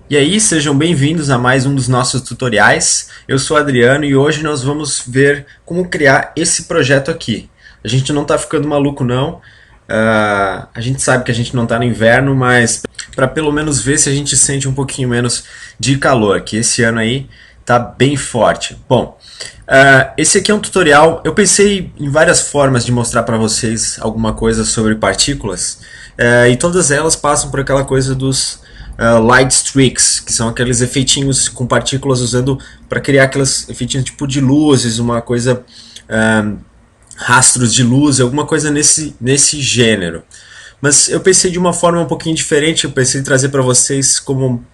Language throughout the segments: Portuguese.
E aí, sejam bem-vindos a mais um dos nossos tutoriais. Eu sou o Adriano e hoje nós vamos ver como criar esse projeto aqui. A gente não está ficando maluco não. A gente sabe que a gente não está no inverno, mas para pelo menos ver se a gente sente um pouquinho menos de calor, que esse ano aí tá bem forte. Bom, esse aqui é um tutorial. Eu pensei em várias formas de mostrar para vocês alguma coisa sobre partículas, e todas elas passam por aquela coisa dos light streaks, que são aqueles efeitinhos com partículas usando para criar aqueles efeitinhos tipo de luzes, uma coisa, rastros de luz, alguma coisa nesse gênero. Mas eu pensei de uma forma um pouquinho diferente. Eu pensei em trazer para vocês como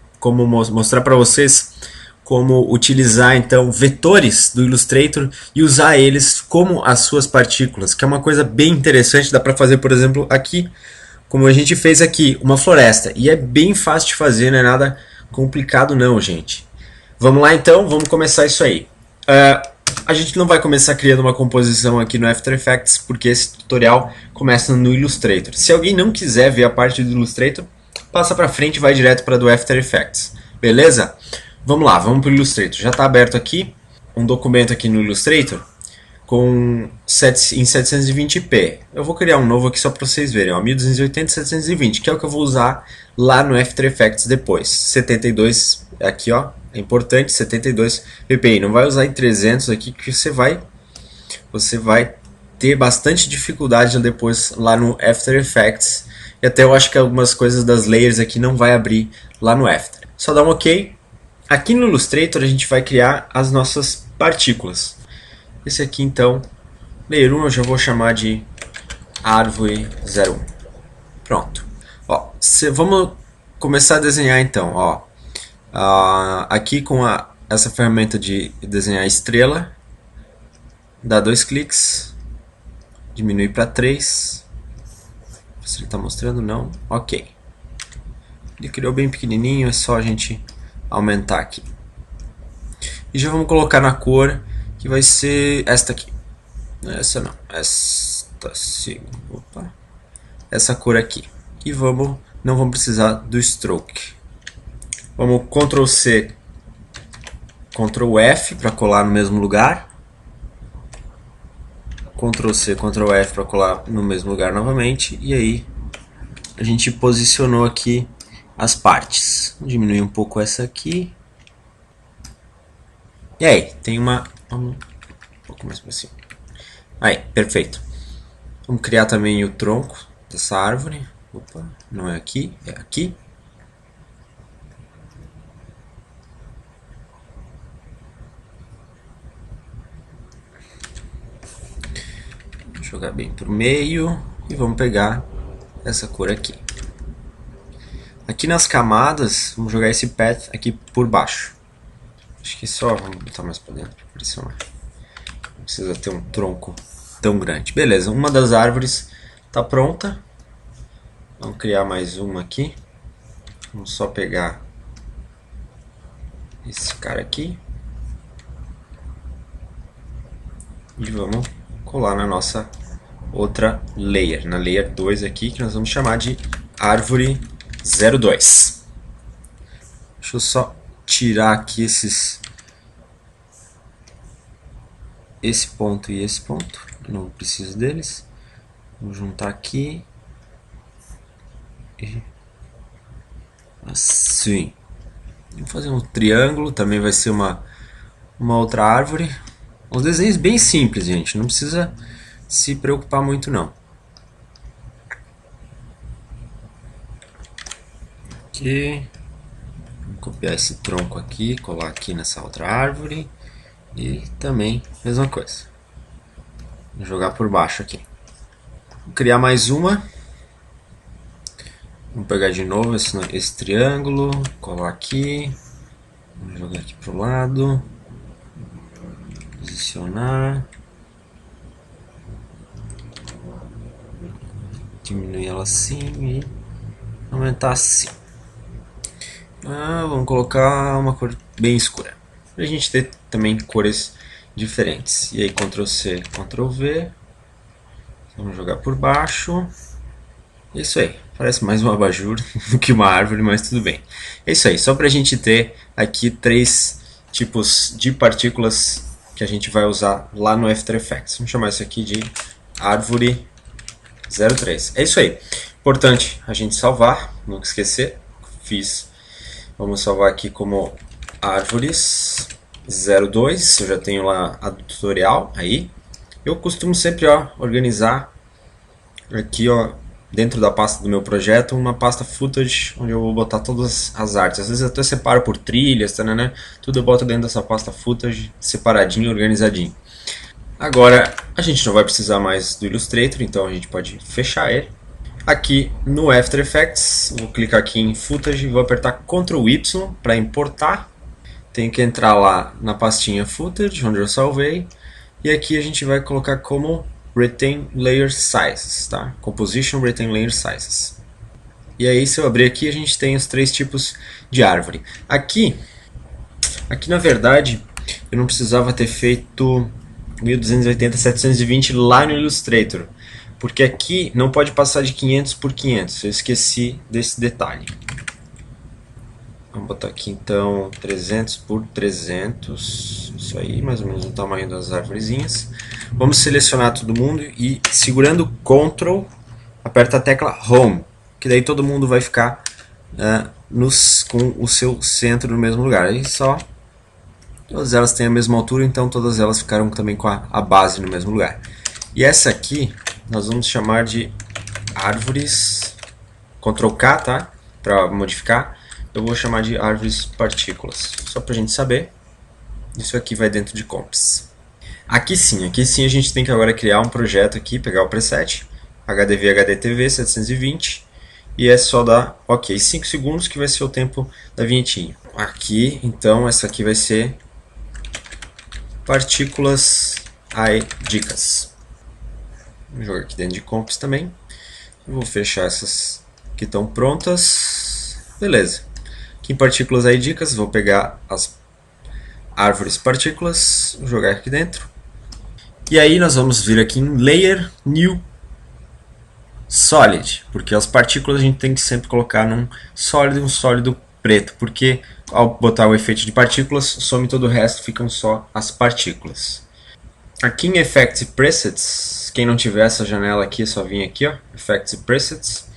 mostrar para vocês como utilizar então vetores do Illustrator e usar eles como as suas partículas, que é uma coisa bem interessante. Dá para fazer, por exemplo, aqui, como a gente fez aqui, uma floresta. E é bem fácil de fazer, não é nada complicado não, gente. Vamos lá então, vamos começar isso aí. A gente não vai começar criando uma composição aqui no After Effects, porque esse tutorial começa no Illustrator. Se alguém não quiser ver a parte do Illustrator, passa para frente e vai direto para do After Effects. Beleza? Vamos lá, vamos para o Illustrator. Já está aberto aqui um documento aqui no Illustrator em 720p. Eu vou criar um novo aqui só para vocês verem, ó, 1280 720, que é o que eu vou usar lá no After Effects depois. 72 aqui, ó, é importante, 72 ppi. Não vai usar em 300 aqui, que você vai ter bastante dificuldade depois lá no After Effects. E até eu acho que algumas coisas das layers aqui não vai abrir lá no After. Só dá um OK. Aqui no Illustrator a gente vai criar as nossas partículas. Esse aqui então, layer 1 eu já vou chamar de árvore 01. Pronto. Ó, vamos começar a desenhar então. Ó, aqui com essa ferramenta de desenhar estrela, dá 2 cliques, diminui para 3. Se ele está mostrando, não. OK. Ele criou bem pequenininho, é só a gente aumentar aqui. E já vamos colocar na cor, que vai ser esta aqui. Essa não, esta sim. Opa. Essa cor aqui. E não vamos precisar do stroke. Vamos Ctrl C, Ctrl F para colar no mesmo lugar. Ctrl C, Ctrl F para colar no mesmo lugar novamente. E aí a gente posicionou aqui as partes. Vou diminuir um pouco essa aqui. E aí, tem um pouco mais para cima. Aí, perfeito. Vamos criar também o tronco dessa árvore. Opa, não é aqui, é aqui. Vou jogar bem pro meio e vamos pegar essa cor aqui. Aqui nas camadas, vamos jogar esse path aqui por baixo. Acho que só vamos botar mais para dentro para pressionar. Não precisa ter um tronco tão grande. Beleza, uma das árvores está pronta. Vamos criar mais uma aqui. Vamos só pegar esse cara aqui e vamos colar na nossa outra layer, na layer 2 aqui, que nós vamos chamar de árvore 02. Deixa eu só tirar aqui esse ponto e esse ponto, não preciso deles. Vou juntar aqui e assim. Vou fazer um triângulo, também vai ser uma outra árvore. Os desenhos bem simples, gente, não precisa se preocupar muito não. Aqui, vou copiar esse tronco aqui, colar aqui nessa outra árvore. E também, mesma coisa. Vou jogar por baixo aqui. Vou criar mais uma. Vamos pegar de novo esse triângulo, colar aqui. Vamos jogar aqui pro lado. Posicionar. Diminuir ela assim e aumentar assim. Vamos colocar uma cor bem escura, para a gente ter também cores diferentes. E aí Ctrl C, Ctrl V. Vamos jogar por baixo. Isso aí, Parece mais um abajur do que uma árvore, mas tudo bem. É isso aí, só para a gente ter aqui 3 tipos de partículas que a gente vai usar lá no After Effects. Vamos chamar isso aqui de árvore 03. É isso aí. Importante a gente salvar, nunca esquecer. Vamos salvar aqui como árvores 02. Eu já tenho lá a do tutorial aí. Eu costumo sempre organizar aqui dentro da pasta do meu projeto uma pasta footage onde eu vou botar todas as artes. Às vezes eu até separo por trilhas, né? Tudo eu boto dentro dessa pasta footage separadinho, organizadinho. Agora a gente não vai precisar mais do Illustrator, então a gente pode fechar ele. Aqui no After Effects, vou clicar aqui em Footage e vou apertar Ctrl Y para importar. Tenho que entrar lá na pastinha Footage, onde eu salvei. E aqui a gente vai colocar como Retain Layer Sizes, tá? Composition Retain Layer Sizes. E aí, se eu abrir aqui, a gente tem os 3 tipos de árvore. Aqui na verdade, eu não precisava ter feito 1280-720 lá no Illustrator, porque aqui não pode passar de 500 por 500. Eu esqueci desse detalhe. Vamos botar aqui então 300 por 300, isso aí, mais ou menos o tamanho das arvorezinhas. Vamos selecionar todo mundo e segurando Ctrl, aperta a tecla Home, que daí todo mundo vai ficar com o seu centro no mesmo lugar. Aí só, todas elas têm a mesma altura, então todas elas ficaram também com a base no mesmo lugar. E essa aqui nós vamos chamar de árvores, Ctrl K, tá? Para modificar. Eu vou chamar de árvores partículas, só para a gente saber. Isso aqui vai dentro de Comps. Aqui sim a gente tem que agora criar um projeto aqui, pegar o preset, HDV HDTV 720, e é só dar OK, 5 segundos que vai ser o tempo da vinhetinha. Aqui, então, essa aqui vai ser partículas AI dicas. Vou jogar aqui dentro de Comps também. Eu vou fechar essas que estão prontas. Beleza. Aqui em partículas aí dicas, vou pegar as árvores partículas, vou jogar aqui dentro. E aí nós vamos vir aqui em Layer, New, Solid, porque as partículas a gente tem que sempre colocar num sólido e um sólido preto, porque ao botar o efeito de partículas, some todo o resto, ficam só as partículas. Aqui em Effects e Presets, quem não tiver essa janela aqui, é só vir aqui, Effects e Presets.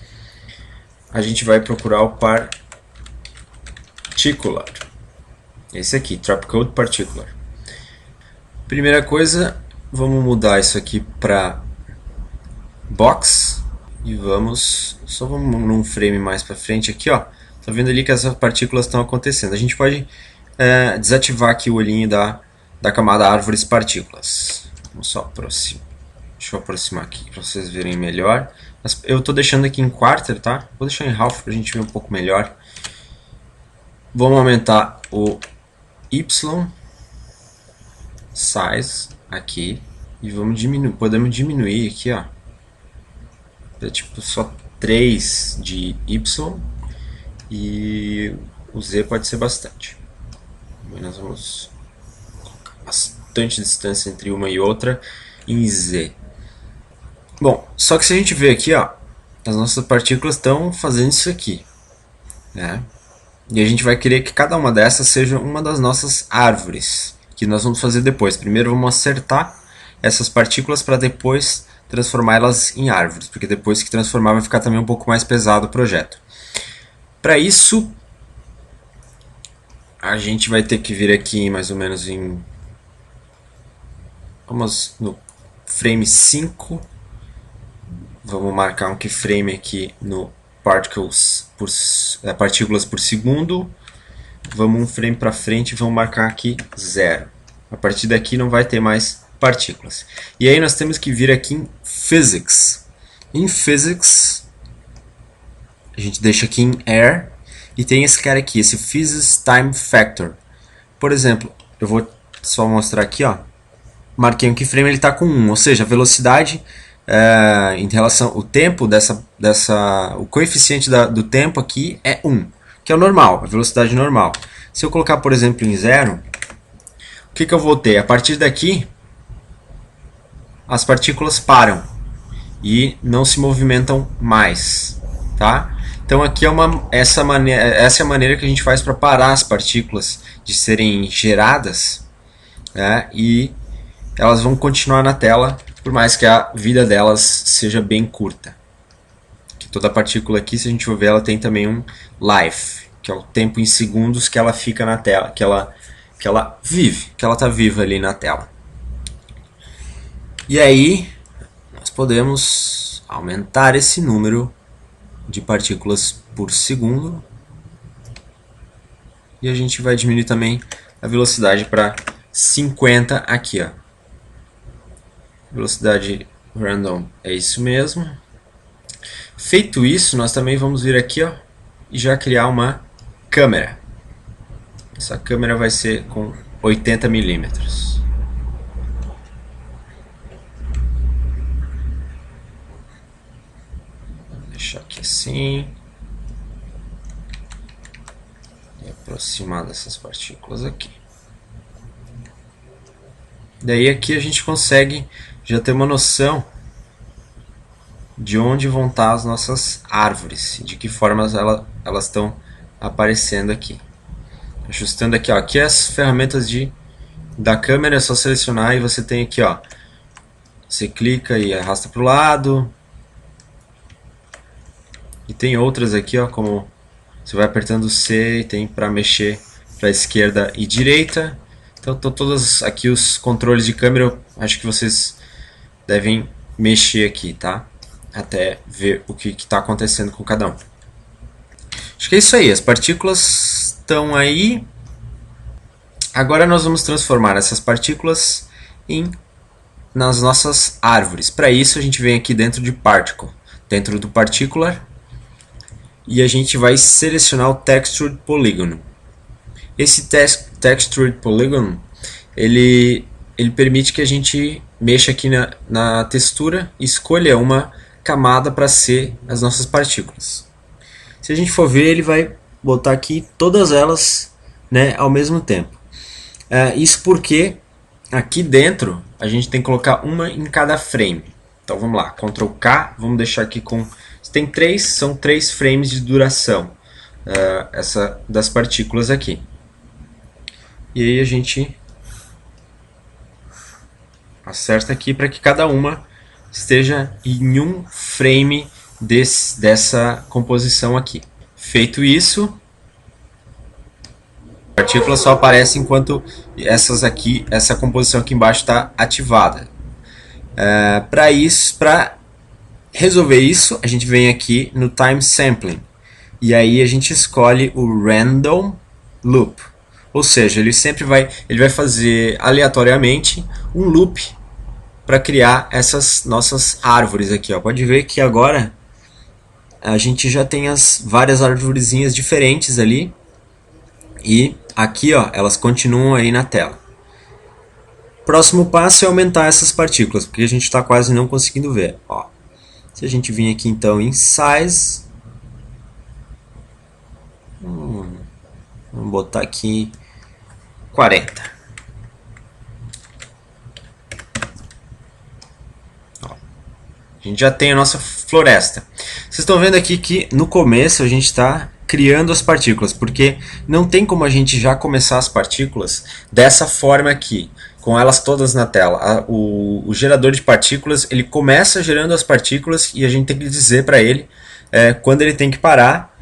A gente vai procurar o Particular. Esse aqui, Dropcode Particular. Primeira coisa, vamos mudar isso aqui para Box. E vamos num frame mais para frente aqui, Tá vendo ali que essas partículas estão acontecendo. A gente pode desativar aqui o olhinho da camada árvores partículas. Vamos só aproximar. Deixa eu aproximar aqui para vocês verem melhor. Eu estou deixando aqui em quarter, tá? Vou deixar em half para a gente ver um pouco melhor. Vamos aumentar o Y size aqui e vamos diminuir. Podemos diminuir aqui, para tipo só 3 de Y, e o Z pode ser bastante. Nós vamos colocar bastante distância entre uma e outra em Z. Bom, só que se a gente ver aqui, as nossas partículas estão fazendo isso aqui, né? E a gente vai querer que cada uma dessas seja uma das nossas árvores, que nós vamos fazer depois. Primeiro vamos acertar essas partículas para depois transformá-las em árvores, porque depois que transformar vai ficar também um pouco mais pesado o projeto. Para isso, a gente vai ter que vir aqui mais ou menos vamos no frame 5. Vamos marcar um keyframe aqui no partículas por segundo. Vamos um frame para frente e vamos marcar aqui 0. A partir daqui não vai ter mais partículas. E aí nós temos que vir aqui em Physics. Em Physics, a gente deixa aqui em Air e tem esse cara aqui, esse Physics Time Factor. Por exemplo, eu vou só mostrar aqui, marquei um keyframe, ele está com 1, ou seja, a velocidade em relação ao tempo o coeficiente do tempo aqui é 1, que é o normal, a velocidade normal. Se eu colocar, por exemplo, em 0, o que eu vou ter? A partir daqui, as partículas param e não se movimentam mais. tá? Então aqui é essa é a maneira que a gente faz para parar as partículas de serem geradas, né? E elas vão continuar na tela por mais que a vida delas seja bem curta. Que toda partícula aqui, se a gente for ver, ela tem também um life, que é o tempo em segundos que ela fica na tela, que ela vive, que ela está viva ali na tela. E aí nós podemos aumentar esse número de partículas por segundo e a gente vai diminuir também a velocidade para 50 aqui, ó. Velocidade random é isso mesmo. Feito isso, nós também vamos vir aqui, ó, e já criar uma câmera. Essa câmera vai ser com 80 milímetros. Vou deixar aqui assim. E aproximar dessas partículas aqui. Daí aqui a gente consegue já ter uma noção de onde vão estar as nossas árvores, de que formas elas estão aparecendo aqui. Ajustando aqui, ó, aqui as ferramentas da câmera, é só selecionar e você tem aqui, ó, você clica e arrasta para o lado, e tem outras aqui, ó, como você vai apertando C e tem para mexer para esquerda e direita. Então estão todos aqui os controles de câmera, eu acho que vocês devem mexer aqui, tá? Até ver o que está acontecendo com cada um. Acho que é isso aí, as partículas estão aí. Agora nós vamos transformar essas partículas nas nossas árvores. Para isso a gente vem aqui dentro de Particle, dentro do Particular, e a gente vai selecionar o Textured Polygon. Esse Textured Polygon, ele permite que a gente mexa aqui na textura e escolha uma camada para ser as nossas partículas. Se a gente for ver, ele vai botar aqui todas elas, né, ao mesmo tempo. Isso porque aqui dentro a gente tem que colocar uma em cada frame. Então vamos lá, Ctrl K, vamos deixar aqui com... são 3 frames de duração essa das partículas aqui. E aí a gente acerta aqui para que cada uma esteja em um frame dessa composição aqui. Feito isso, a partícula só aparece enquanto essa composição aqui embaixo está ativada. Para resolver isso, a gente vem aqui no Time Sampling. E aí a gente escolhe o Random Loop. Ou seja, ele vai fazer aleatoriamente um loop para criar essas nossas árvores aqui, ó. Pode ver que agora a gente já tem as várias arvorezinhas diferentes ali. E aqui, ó, elas continuam aí na tela. Próximo passo é aumentar essas partículas, porque a gente está quase não conseguindo ver. Ó. Se a gente vir aqui então em Size, vamos botar aqui 40. Ó, a gente já tem a nossa floresta. Vocês estão vendo aqui que no começo a gente está criando as partículas, porque não tem como a gente já começar as partículas dessa forma aqui, com elas todas na tela. O gerador de partículas, ele começa gerando as partículas e a gente tem que dizer para ele quando ele tem que parar,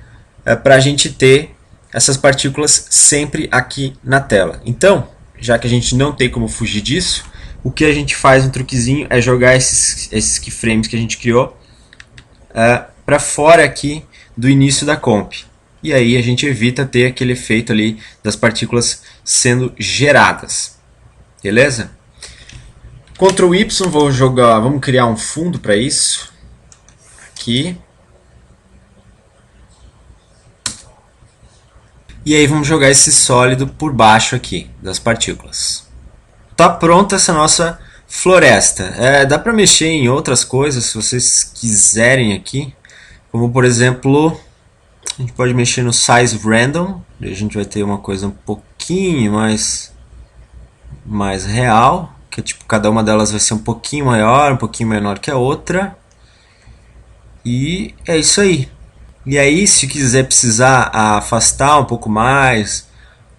para a gente ter essas partículas sempre aqui na tela. Então, já que a gente não tem como fugir disso, o que a gente faz, um truquezinho, é jogar esses keyframes que a gente criou para fora aqui do início da comp. E aí a gente evita ter aquele efeito ali das partículas sendo geradas. Beleza? Ctrl Y, vamos criar um fundo para isso. Aqui. E aí vamos jogar esse sólido por baixo aqui das partículas. Tá pronta essa nossa floresta. Dá para mexer em outras coisas se vocês quiserem aqui. Como por exemplo, a gente pode mexer no Size Random. E a gente vai ter uma coisa um pouquinho mais real. Que tipo, cada uma delas vai ser um pouquinho maior, um pouquinho menor que a outra. E é isso aí. E aí, se precisar afastar um pouco mais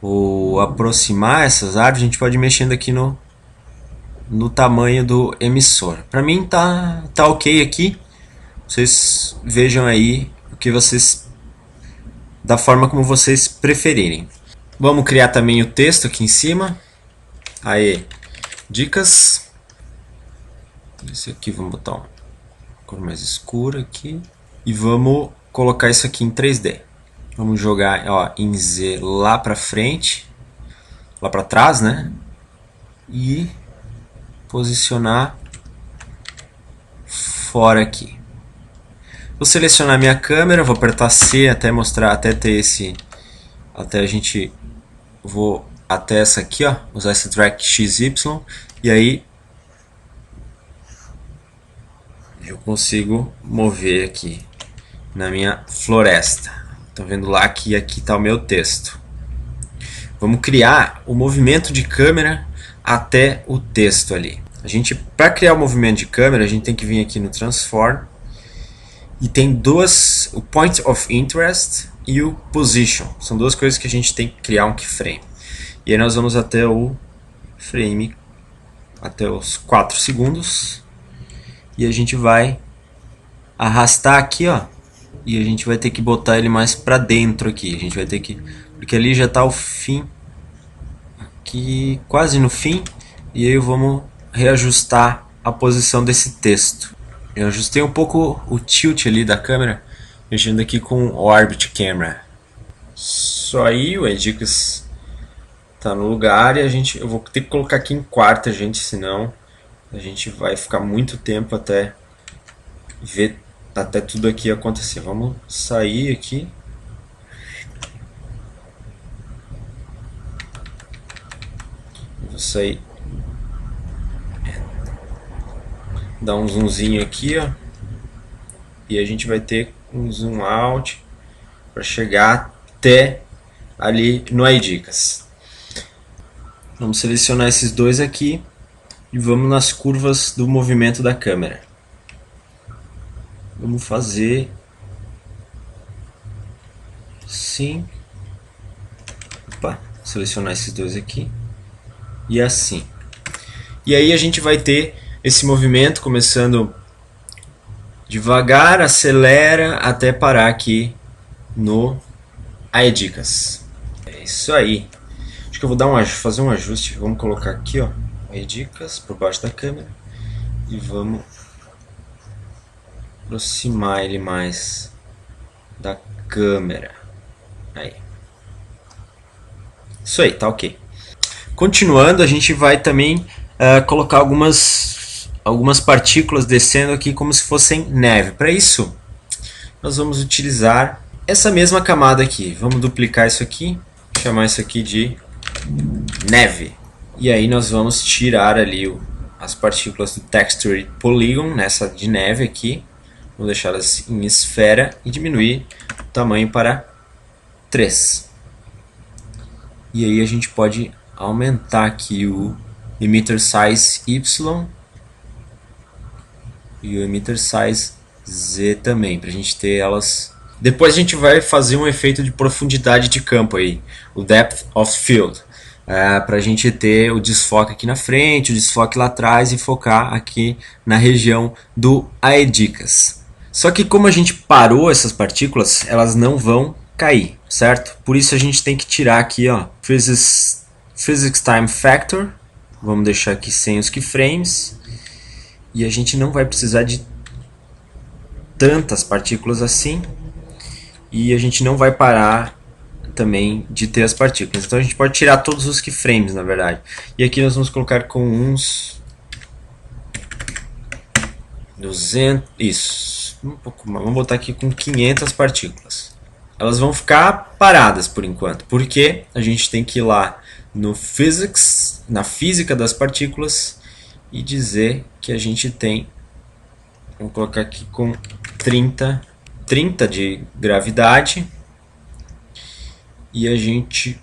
ou aproximar essas árvores, a gente pode ir mexendo aqui no tamanho do emissor. Para mim tá ok aqui. Vocês vejam aí o que vocês, da forma como vocês preferirem. Vamos criar também o texto aqui em cima. Aí, dicas. Esse aqui vamos botar uma cor mais escura aqui. E vamos colocar isso aqui em 3D. Vamos jogar, ó, em Z lá pra frente, lá pra trás, né? E posicionar fora aqui. Vou selecionar minha câmera, vou apertar C até mostrar, até ter esse, até a gente, vou até essa aqui, ó, usar esse track XY e aí eu consigo mover aqui na minha floresta. Estão vendo lá que aqui está o meu texto. Vamos criar o movimento de câmera até o texto ali. Para criar o movimento de câmera, a gente tem que vir aqui no Transform e tem o Point of Interest e o Position. São duas coisas que a gente tem que criar um keyframe. E aí nós vamos até o frame, até os 4 segundos. E a gente vai arrastar aqui, ó. E a gente vai ter que botar ele mais pra dentro aqui. A gente vai ter que... Porque ali já tá o fim. Aqui quase no fim. E aí vamos reajustar a posição desse texto. Eu ajustei um pouco o tilt ali da câmera, mexendo aqui com o Orbit Camera. Só aí o Edicas tá no lugar e eu vou ter que colocar aqui em quarta, gente, senão a gente vai ficar muito tempo até ver, até tudo aqui acontecer. Vamos sair aqui. Vou sair. Dar um zoomzinho aqui, ó. E a gente vai ter um zoom out para chegar até ali no iDicas. Vamos selecionar esses dois aqui e vamos nas curvas do movimento da câmera. Vamos fazer assim. Opa, selecionar esses dois aqui e assim. E aí a gente vai ter esse movimento começando devagar, acelera até parar aqui no iDicas. É isso aí. Acho que eu vou fazer um ajuste. Vamos colocar aqui, ó, iDicas por baixo da câmera e vamos aproximar ele mais da câmera. Aí. Isso aí, tá ok. Continuando, a gente vai também colocar algumas partículas descendo aqui como se fossem neve. Para isso, nós vamos utilizar essa mesma camada aqui. Vamos duplicar isso aqui, chamar isso aqui de neve. E aí nós vamos tirar ali as partículas do Texture Polygon, nessa de neve aqui. Vamos deixá-las em esfera e diminuir o tamanho para 3. E aí a gente pode aumentar aqui o Emitter Size Y e o Emitter Size Z também, para a gente ter elas. Depois a gente vai fazer um efeito de profundidade de campo aí, o Depth of Field, para a gente ter o desfoque aqui na frente, o desfoque lá atrás e focar aqui na região do iDicas. Só que como a gente parou essas partículas, elas não vão cair, certo? Por isso a gente tem que tirar aqui, ó, Physics Time Factor. Vamos deixar aqui sem os keyframes. E a gente não vai precisar de tantas partículas assim. E a gente não vai parar também de ter as partículas. Então a gente pode tirar todos os keyframes, na verdade. E aqui nós vamos colocar com uns 200, isso, um pouco mais. Vamos botar aqui com 500 partículas. Elas vão ficar paradas por enquanto, porque a gente tem que ir lá no Physics, na física das partículas, e dizer que a gente tem, vamos colocar aqui com 30 de gravidade, e a gente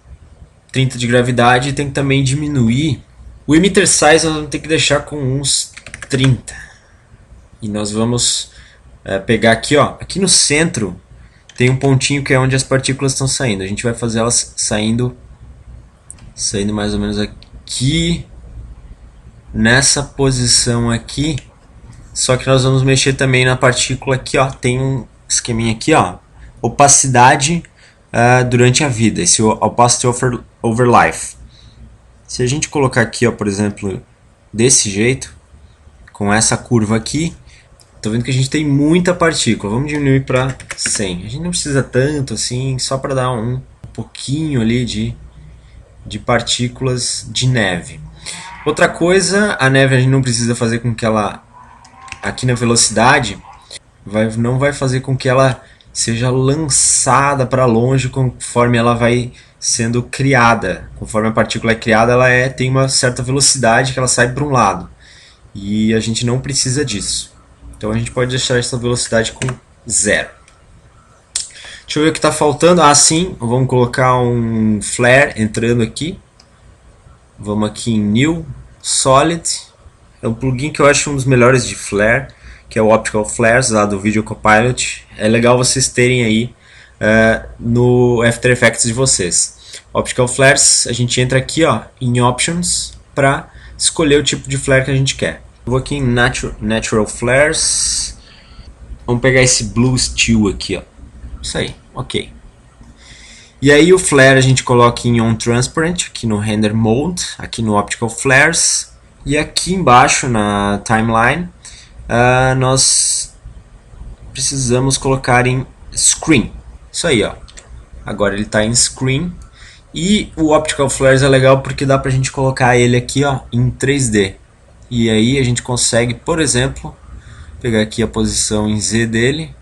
30 de gravidade tem que também diminuir o emitter size. Nós vamos ter que deixar com uns 30, e nós vamos pegar aqui, ó, aqui no centro tem um pontinho que é onde as partículas estão saindo. A gente vai fazer elas saindo mais ou menos aqui, nessa posição aqui. Só que nós vamos mexer também na partícula aqui, ó. Tem um esqueminha aqui, ó. Opacidade durante a vida. Esse opacity over life. Se a gente colocar aqui, ó, por exemplo, desse jeito, com essa curva aqui, tô vendo que a gente tem muita partícula. Vamos diminuir para 100. A gente não precisa tanto assim, só para dar um pouquinho ali de partículas de neve. Outra coisa, a neve a gente não precisa fazer com que ela, aqui na velocidade, não vai fazer com que ela seja lançada para longe conforme ela vai sendo criada. Conforme a partícula é criada, ela tem uma certa velocidade que ela sai para um lado. E a gente não precisa disso. Então a gente pode deixar essa velocidade com 0. Deixa eu ver o que está faltando. Ah, sim, vamos colocar um flare entrando aqui. Vamos aqui em New, Solid. É um plugin que eu acho um dos melhores de flare, que é o Optical Flares lá do Video Copilot. É legal vocês terem aí no After Effects de vocês. Optical Flares, a gente entra aqui, ó, em Options para escolher o tipo de flare que a gente quer. Eu vou aqui em Natural Flares. Vamos pegar esse Blue Steel aqui, ó. Isso aí, ok. E aí o flare a gente coloca em On Transparent, aqui no Render Mode, aqui no Optical Flares. E aqui embaixo na Timeline, nós precisamos colocar em Screen. Isso aí, ó. Agora ele está em Screen. E o Optical Flares é legal porque dá pra gente colocar ele aqui, ó, em 3D. E aí a gente consegue, por exemplo, pegar aqui a posição em Z dele,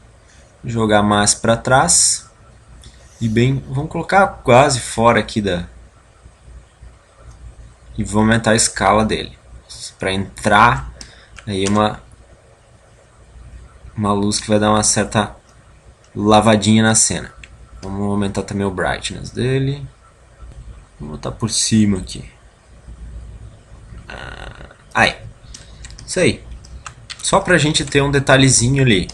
jogar mais para trás e vamos colocar quase fora aqui e vamos aumentar a escala dele para entrar aí uma luz que vai dar uma certa lavadinha na cena. Vamos aumentar também o brightness dele. Vou botar por cima aqui. Aí. Isso aí. Só pra gente ter um detalhezinho ali.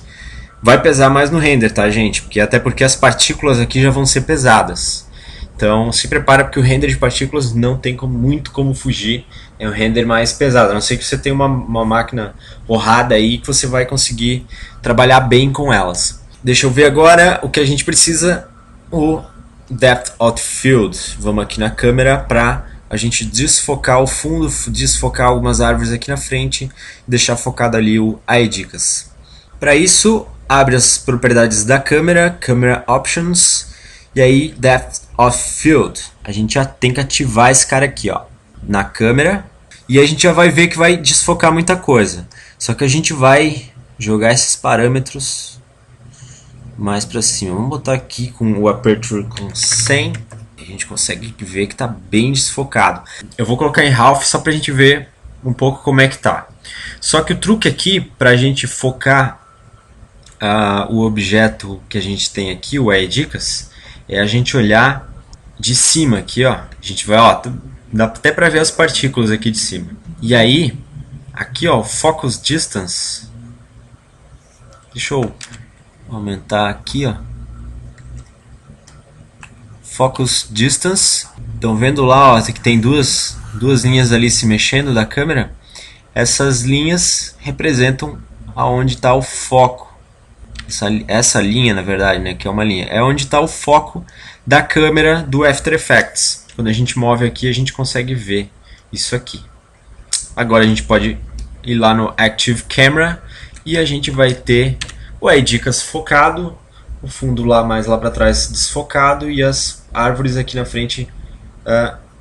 Vai pesar mais no render, tá, gente? Até porque as partículas aqui já vão ser pesadas. Então se prepara porque o render de partículas não tem muito como fugir. É um render mais pesado. A não ser que você tenha uma máquina porrada aí que você vai conseguir trabalhar bem com elas. Deixa eu ver agora o que a gente precisa. O Depth of Field. Vamos aqui na câmera para a gente desfocar o fundo, desfocar algumas árvores aqui na frente e deixar focado ali o AI-Dicas. Para isso, abre as propriedades da câmera, Camera Options, e aí Depth of Field. A gente já tem que ativar esse cara aqui, ó, na câmera, e a gente já vai ver que vai desfocar muita coisa. Só que a gente vai jogar esses parâmetros mais para cima. Vamos botar aqui com o Aperture com 100. A gente consegue ver que está bem desfocado. Eu vou colocar em Half só para a gente ver um pouco como é que tá. Só que o truque aqui para a gente focar o objeto que a gente tem aqui, o AI-Dicas, é a gente olhar de cima aqui, ó. A gente vai, ó, dá até para ver as partículas aqui de cima. E aí, aqui, ó, o Focus Distance. Deixa eu aumentar aqui, ó. Focus Distance. Estão vendo lá, ó, que tem duas linhas ali se mexendo da câmera. Essas linhas representam aonde está o foco. Essa linha, na verdade, né, que é uma linha, é onde está o foco da câmera do After Effects. Quando a gente move aqui, a gente consegue ver isso aqui. Agora a gente pode ir lá no Active Camera e a gente vai ter o AI-Dicas focado, o fundo mais lá para trás desfocado e as árvores aqui na frente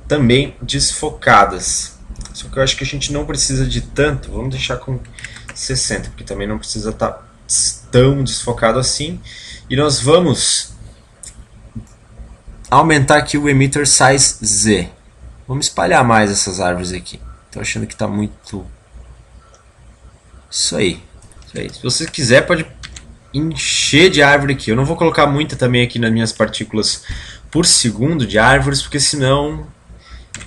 também desfocadas. Só que eu acho que a gente não precisa de tanto, vamos deixar com 60, porque também não precisa estar tão desfocado assim. E nós vamos aumentar aqui o Emitter Size Z. Vamos espalhar mais essas árvores aqui. Estou achando que está muito... Isso aí. Se você quiser, pode encher de árvore aqui. Eu não vou colocar muita também aqui nas minhas partículas por segundo de árvores, porque senão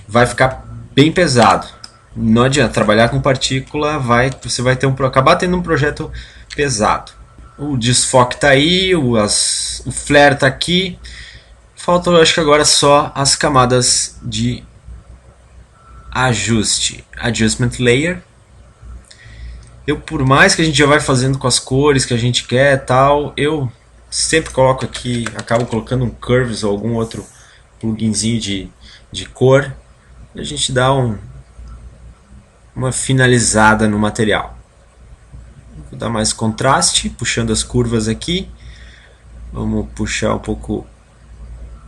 vai ficar bem pesado. Não adianta trabalhar com partícula, você vai ter acabar tendo um projeto pesado. O desfoque tá aí, o flare tá aqui. Falta, eu acho que agora só as camadas de ajuste. Adjustment Layer. Por mais que a gente já vai fazendo com as cores que a gente quer tal, eu sempre coloco aqui, acabo colocando um Curves ou algum outro pluginzinho de cor. A gente dá uma finalizada no material. Vou dar mais contraste, puxando as curvas aqui. Vamos puxar um pouco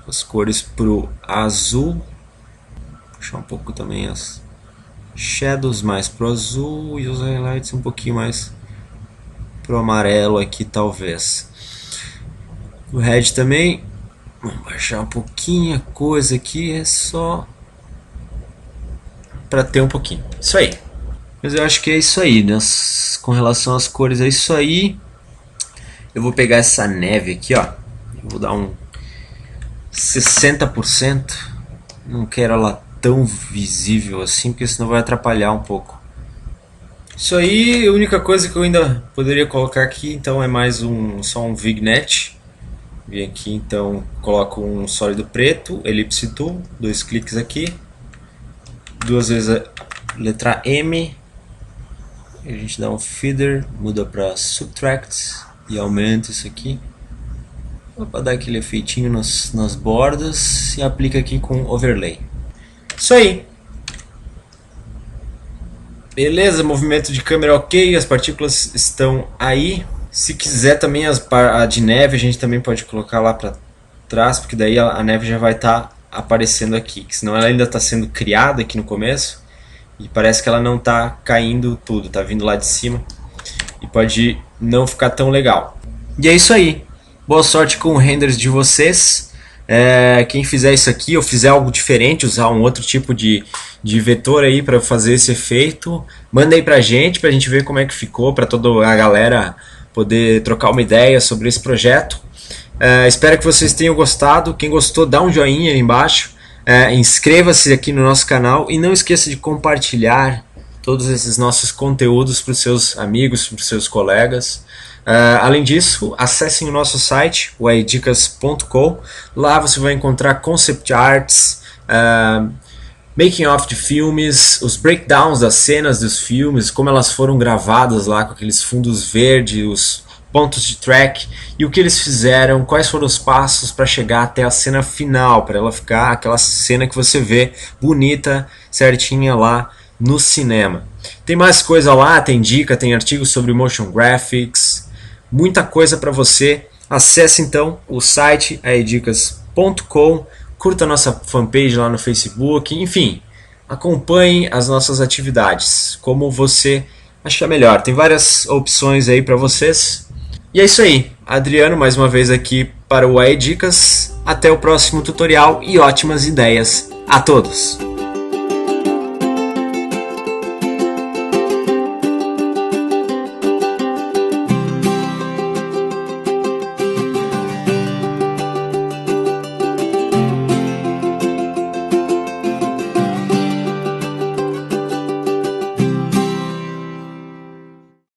as cores para o azul. Puxar um pouco também as shadows mais pro azul e os highlights um pouquinho mais pro amarelo aqui, talvez. O red também. Vamos baixar um pouquinho a coisa aqui, é só para ter um pouquinho. Isso aí. Mas eu acho que é isso aí, né? Com relação às cores é isso aí. Eu vou pegar essa neve aqui, ó. Vou dar um 60%. Não quero ela tão visível assim, porque senão vai atrapalhar um pouco. Isso aí, a única coisa que eu ainda poderia colocar aqui, então, é mais só um vignette. Vem aqui, então, coloco um sólido preto, Ellipse Tool, 2 cliques aqui, 2 vezes a letra M, a gente dá um feather, muda para Subtract e aumenta isso aqui, para dar aquele efeitinho nas bordas e aplica aqui com Overlay. Isso aí! Beleza, movimento de câmera ok, as partículas estão aí. Se quiser também a de neve, a gente também pode colocar lá para trás, porque daí a neve já vai estar aparecendo aqui. Senão ela ainda está sendo criada aqui no começo e parece que ela não está caindo tudo, está vindo lá de cima e pode não ficar tão legal. E é isso aí. Boa sorte com o renders de vocês. Quem fizer isso aqui ou fizer algo diferente, usar um outro tipo de vetor aí para fazer esse efeito, manda aí pra gente ver como é que ficou, para toda a galera poder trocar uma ideia sobre esse projeto. Espero que vocês tenham gostado. Quem gostou, dá um joinha aí embaixo, inscreva-se aqui no nosso canal e não esqueça de compartilhar todos esses nossos conteúdos para os seus amigos, para os seus colegas. Além disso, acessem o nosso site, o aedicas.com. Lá você vai encontrar concept arts, making of de filmes, os breakdowns das cenas dos filmes, como elas foram gravadas lá com aqueles fundos verdes, os pontos de track e o que eles fizeram, quais foram os passos para chegar até a cena final, para ela ficar aquela cena que você vê bonita, certinha lá no cinema. Tem mais coisa lá, tem dica, tem artigos sobre motion graphics, muita coisa para você. Acesse então o site aedicas.com, curta a nossa fanpage lá no Facebook, enfim, acompanhe as nossas atividades, como você achar melhor. Tem várias opções aí para vocês. E é isso aí, Adriano mais uma vez aqui para o Aedicas. Até o próximo tutorial e ótimas ideias a todos!